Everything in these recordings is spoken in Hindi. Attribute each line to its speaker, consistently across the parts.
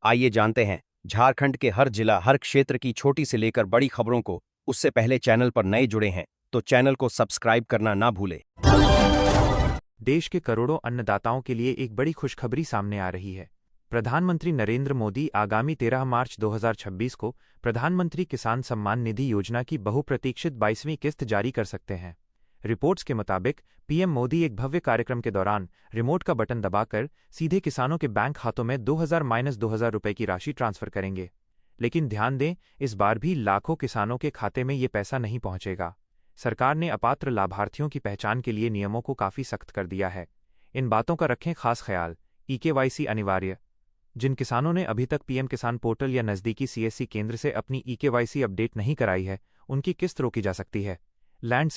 Speaker 1: आइए जानते हैं झारखंड के हर जिला हर क्षेत्र की छोटी से लेकर बड़ी खबरों को। उससे पहले चैनल पर नए जुड़े हैं तो चैनल को सब्सक्राइब करना ना भूले।
Speaker 2: देश के करोड़ों अन्नदाताओं के लिए एक बड़ी खुशखबरी सामने आ रही है। प्रधानमंत्री नरेंद्र मोदी आगामी 13 मार्च 2026 को प्रधानमंत्री किसान सम्मान निधि योजना की बहुप्रतीक्षित 22वीं किस्त जारी कर सकते हैं। रिपोर्ट्स के मुताबिक पीएम मोदी एक भव्य कार्यक्रम के दौरान रिमोट का बटन दबाकर सीधे किसानों के बैंक खातों में 2000 रुपए की राशि ट्रांसफर करेंगे। लेकिन ध्यान दें, इस बार भी लाखों किसानों के खाते में ये पैसा नहीं पहुंचेगा। सरकार ने अपात्र लाभार्थियों की पहचान के लिए नियमों को काफी सख्त कर दिया है। इन बातों का रखें खास ख्याल। ईकेवाईसी अनिवार्य। जिन किसानों ने अभी तक पीएम किसान पोर्टल या नजदीकी सीएससी केंद्र से अपनी ईकेवाईसी अपडेट नहीं कराई है, उनकी किस्त रोकी जा सकती है। लैंड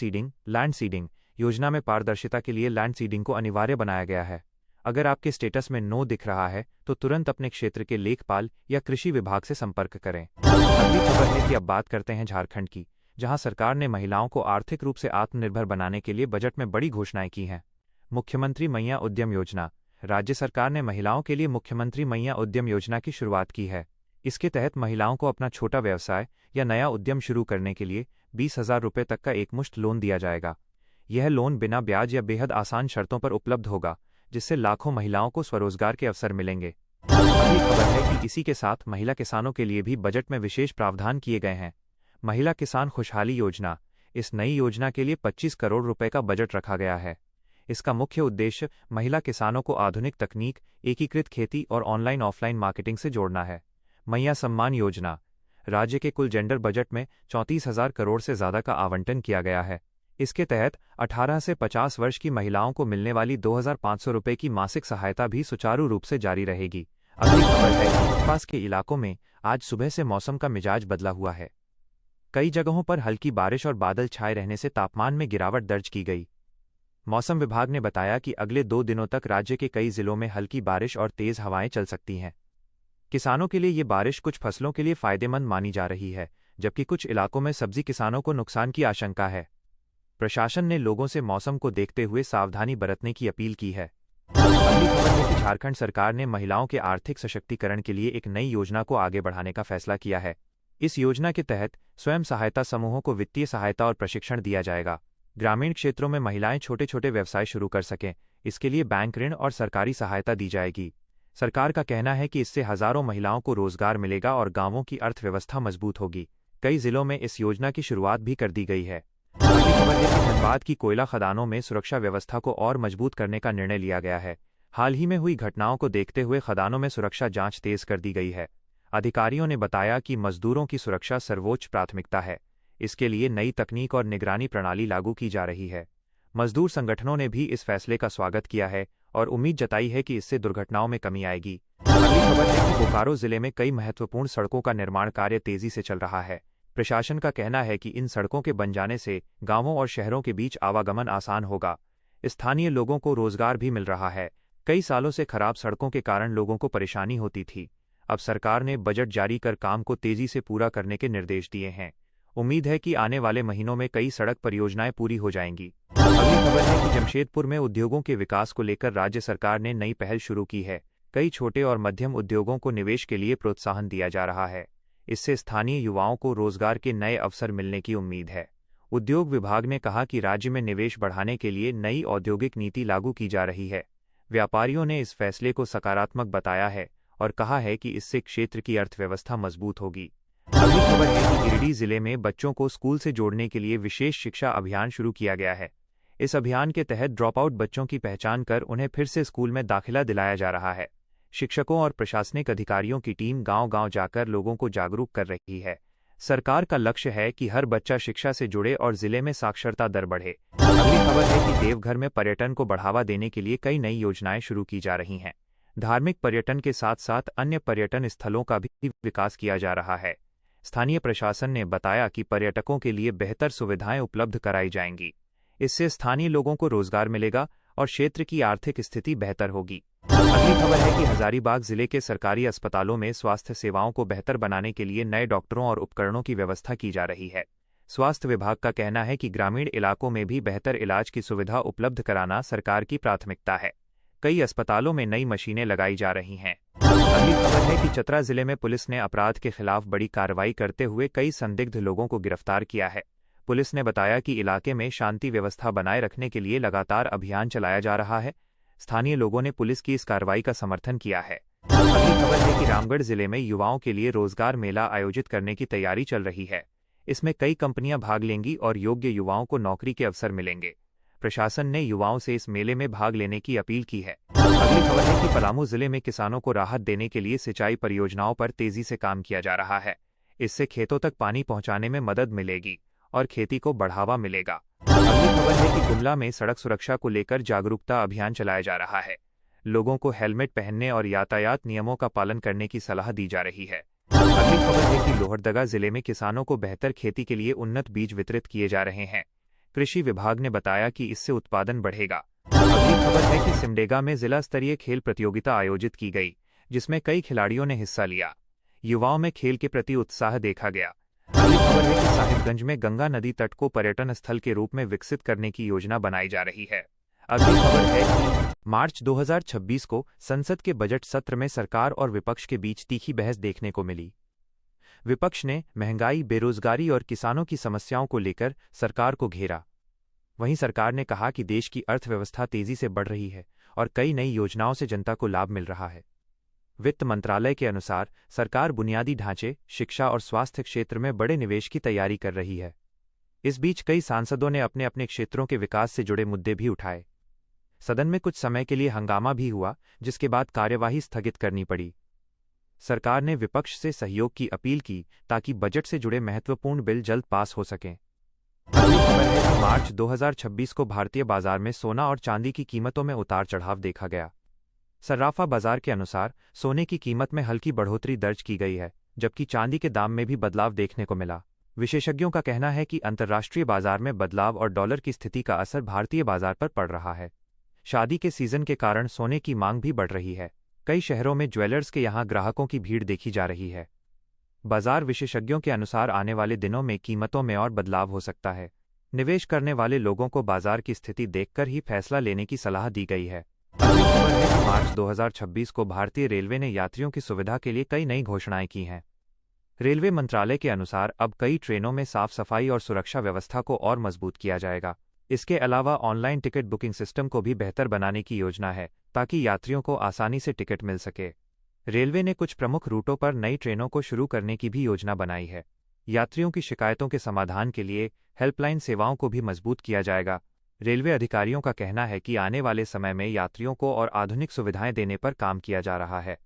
Speaker 2: सीडिंग योजना में पारदर्शिता के लिए लैंड सीडिंग को अनिवार्य बनाया गया है। अगर आपके स्टेटस में नो दिख रहा है तो तुरंत अपने क्षेत्र के लेखपाल या कृषि विभाग से संपर्क करें। अगली खबर है कि अब बात करते हैं झारखंड की, जहां सरकार ने महिलाओं को आर्थिक रूप से आत्मनिर्भर बनाने के लिए बजट में बड़ी घोषणाएं की हैं। मुख्यमंत्री मैया उद्यम योजना। राज्य सरकार ने महिलाओं के लिए मुख्यमंत्री मैया उद्यम योजना की शुरुआत की है। इसके तहत महिलाओं को अपना छोटा व्यवसाय या नया उद्यम शुरू करने के लिए 20,000 रुपये तक का एकमुश्त लोन दिया जाएगा। यह लोन बिना ब्याज या बेहद आसान शर्तों पर उपलब्ध होगा, जिससे लाखों महिलाओं को स्वरोजगार के अवसर मिलेंगे। अगली खबर है कि इसी के साथ महिला किसानों के लिए भी बजट में विशेष प्रावधान किए गए हैं। महिला किसान खुशहाली योजना। इस नई योजना के लिए 25 करोड़ रुपए का बजट रखा गया है। इसका मुख्य उद्देश्य महिला किसानों को आधुनिक तकनीक, एकीकृत खेती और ऑनलाइन ऑफलाइन मार्केटिंग से जोड़ना है। मैया सम्मान योजना। राज्य के कुल जेंडर बजट में 34,000 करोड़ से ज्यादा का आवंटन किया गया है। इसके तहत 18 से 50 वर्ष की महिलाओं को मिलने वाली 2,500 रुपये की मासिक सहायता भी सुचारू रूप से जारी रहेगी। अगली खबर है कि आसपास के इलाकों में आज सुबह से मौसम का मिजाज बदला हुआ है। कई जगहों पर हल्की बारिश और बादल छाए रहने से तापमान में गिरावट दर्ज की गई। मौसम विभाग ने बताया कि अगले 2 दिनों तक राज्य के कई जिलों में हल्की बारिश और तेज हवाएं चल सकती हैं। किसानों के लिए ये बारिश कुछ फसलों के लिए फायदेमंद मानी जा रही है, जबकि कुछ इलाकों में सब्जी किसानों को नुकसान की आशंका है। प्रशासन ने लोगों से मौसम को देखते हुए सावधानी बरतने की अपील की है। अगली खबर है कि झारखंड सरकार ने महिलाओं के आर्थिक सशक्तिकरण के लिए एक नई योजना को आगे बढ़ाने का फैसला किया है। इस योजना के तहत स्वयं सहायता समूहों को वित्तीय सहायता और प्रशिक्षण दिया जाएगा। ग्रामीण क्षेत्रों में महिलाएं छोटे छोटे व्यवसाय शुरू कर सकें, इसके लिए बैंक ऋण और सरकारी सहायता दी जाएगी। सरकार का कहना है कि इससे हजारों महिलाओं को रोजगार मिलेगा और गांवों की अर्थव्यवस्था मजबूत होगी। कई जिलों में इस योजना की शुरुआत भी कर दी गई है। अगली खबर है कि धनबाद की कोयला खदानों में सुरक्षा व्यवस्था को और मजबूत करने का निर्णय लिया गया है। हाल ही में हुई घटनाओं को देखते हुए खदानों में सुरक्षा जांच तेज कर दी गई है। अधिकारियों ने बताया कि मजदूरों की सुरक्षा सर्वोच्च प्राथमिकता है। इसके लिए नई तकनीक और निगरानी प्रणाली लागू की जा रही है। मजदूर संगठनों ने भी इस फैसले का स्वागत किया है और उम्मीद जताई है कि इससे दुर्घटनाओं में कमी आएगी। अगली खबर है कि बोकारो जिले में कई महत्वपूर्ण सड़कों का निर्माण कार्य तेजी से चल रहा है। प्रशासन का कहना है कि इन सड़कों के बन जाने से गांवों और शहरों के बीच आवागमन आसान होगा। स्थानीय लोगों को रोजगार भी मिल रहा है। कई सालों से खराब सड़कों के कारण लोगों को परेशानी होती थी। अब सरकार ने बजट जारी कर काम को तेजी से पूरा करने के निर्देश दिए हैं। उम्मीद है कि आने वाले महीनों में कई सड़क परियोजनाएं पूरी हो जाएंगी। अगली खबर है कि जमशेदपुर में उद्योगों के विकास को लेकर राज्य सरकार ने नई पहल शुरू की है। कई छोटे और मध्यम उद्योगों को निवेश के लिए प्रोत्साहन दिया जा रहा है। इससे स्थानीय युवाओं को रोजगार के नए अवसर मिलने की उम्मीद है। उद्योग विभाग ने कहा कि राज्य में निवेश बढ़ाने के लिए नई औद्योगिक नीति लागू की जा रही है। व्यापारियों ने इस फैसले को सकारात्मक बताया है और कहा है कि इससे क्षेत्र की अर्थव्यवस्था मजबूत होगी। अगली खबर है कि गिरिडीह जिले में बच्चों को स्कूल से जोड़ने के लिए विशेष शिक्षा अभियान शुरू किया गया है। इस अभियान के तहत ड्रॉप आउट बच्चों की पहचान कर उन्हें फिर से स्कूल में दाखिला दिलाया जा रहा है। शिक्षकों और प्रशासनिक अधिकारियों की टीम गांव-गांव जाकर लोगों को जागरूक कर रही है। सरकार का लक्ष्य है कि हर बच्चा शिक्षा से जुड़े और जिले में साक्षरता दर बढ़े। अगली खबर है कि देवघर में पर्यटन को बढ़ावा देने के लिए कई नई योजनाएं शुरू की जा रही हैं। धार्मिक पर्यटन के साथ साथ अन्य पर्यटन स्थलों का भी विकास किया जा रहा है। स्थानीय प्रशासन ने बताया कि पर्यटकों के लिए बेहतर सुविधाएं उपलब्ध कराई जाएंगी। इससे स्थानीय लोगों को रोजगार मिलेगा और क्षेत्र की आर्थिक स्थिति बेहतर होगी। अगली खबर है कि हजारीबाग जिले के सरकारी अस्पतालों में स्वास्थ्य सेवाओं को बेहतर बनाने के लिए नए डॉक्टरों और उपकरणों की व्यवस्था की जा रही है। स्वास्थ्य विभाग का कहना है कि ग्रामीण इलाकों में भी बेहतर इलाज की सुविधा उपलब्ध कराना सरकार की प्राथमिकता है। कई अस्पतालों में नई मशीनें लगाई जा रही हैं। अगली खबर है कि चतरा जिले में पुलिस ने अपराध के खिलाफ बड़ी कार्रवाई करते हुए कई संदिग्ध लोगों को गिरफ्तार किया है। पुलिस ने बताया कि इलाके में शांति व्यवस्था बनाए रखने के लिए लगातार अभियान चलाया जा रहा है। स्थानीय लोगों ने पुलिस की इस कार्रवाई का समर्थन किया है। अगली खबर है कि रामगढ़ जिले में युवाओं के लिए रोजगार मेला आयोजित करने की तैयारी चल रही है। इसमें कई कंपनियां भाग लेंगी और योग्य युवाओं को नौकरी के अवसर मिलेंगे। प्रशासन ने युवाओं से इस मेले में भाग लेने की अपील की है। अगली खबर है कि पलामू जिले में किसानों को राहत देने के लिए सिंचाई परियोजनाओं पर तेजी से काम किया जा रहा है। इससे खेतों तक पानी पहुंचाने में मदद मिलेगी और खेती को बढ़ावा मिलेगा। अगली खबर है कि गुमला में सड़क सुरक्षा को लेकर जागरूकता अभियान चलाया जा रहा है। लोगों को हेलमेट पहनने और यातायात नियमों का पालन करने की सलाह दी जा रही है। अगली खबर है कि लोहरदगा जिले में किसानों को बेहतर खेती के लिए उन्नत बीज वितरित किए जा रहे हैं। कृषि विभाग ने बताया कि इससे उत्पादन बढ़ेगा। अगली खबर है कि सिमडेगा में जिला स्तरीय खेल प्रतियोगिता आयोजित की गई, जिसमें कई खिलाड़ियों ने हिस्सा लिया। युवाओं में खेल के प्रति उत्साह देखा गया। अगली खबर है कि साहिबगंज में गंगा नदी तट को पर्यटन स्थल के रूप में विकसित करने की योजना बनाई जा रही है। अगली खबर है कि मार्च 2026 को संसद के बजट सत्र में सरकार और विपक्ष के बीच तीखी बहस देखने को मिली। विपक्ष ने महंगाई, बेरोजगारी और किसानों की समस्याओं को लेकर सरकार को घेरा। वहीं सरकार ने कहा कि देश की अर्थव्यवस्था तेजी से बढ़ रही है और कई नई योजनाओं से जनता को लाभ मिल रहा है। वित्त मंत्रालय के अनुसार सरकार बुनियादी ढांचे, शिक्षा और स्वास्थ्य क्षेत्र में बड़े निवेश की तैयारी कर रही है। इस बीच कई सांसदों ने अपने अपने क्षेत्रों के विकास से जुड़े मुद्दे भी उठाए। सदन में कुछ समय के लिए हंगामा भी हुआ, जिसके बाद कार्यवाही स्थगित करनी पड़ी। सरकार ने विपक्ष से सहयोग की अपील की ताकि बजट से जुड़े महत्वपूर्ण बिल जल्द पास हो सकें। अगली खबर है कि मार्च 2026 को भारतीय बाजार में सोना और चांदी की कीमतों में उतार चढ़ाव देखा गया। सर्राफा बाजार के अनुसार सोने की कीमत में हल्की बढ़ोतरी दर्ज की गई है, जबकि चांदी के दाम में भी बदलाव देखने को मिला। विशेषज्ञों का कहना है कि अंतर्राष्ट्रीय बाजार में बदलाव और डॉलर की स्थिति का असर भारतीय बाजार पर पड़ रहा है। शादी के सीजन के कारण सोने की मांग भी बढ़ रही है। कई शहरों में ज्वेलर्स के यहां ग्राहकों की भीड़ देखी जा रही है। बाजार विशेषज्ञों के अनुसार आने वाले दिनों में कीमतों में और बदलाव हो सकता है। निवेश करने वाले लोगों को बाजार की स्थिति देखकर ही फैसला लेने की सलाह दी गई है। अगली खबर है कि मार्च 2026 को भारतीय रेलवे ने यात्रियों की सुविधा के लिए कई नई घोषणाएं की हैं। रेलवे मंत्रालय के अनुसार अब कई ट्रेनों में साफ सफाई और सुरक्षा व्यवस्था को और मजबूत किया जाएगा। इसके अलावा ऑनलाइन टिकट बुकिंग सिस्टम को भी बेहतर बनाने की योजना है, ताकि यात्रियों को आसानी से टिकट मिल सके। रेलवे ने कुछ प्रमुख रूटों पर नई ट्रेनों को शुरू करने की भी योजना बनाई है। यात्रियों की शिकायतों के समाधान के लिए हेल्पलाइन सेवाओं को भी मजबूत किया जाएगा। रेलवे अधिकारियों का कहना है कि आने वाले समय में यात्रियों को और आधुनिक सुविधाएं देने पर काम किया जा रहा है।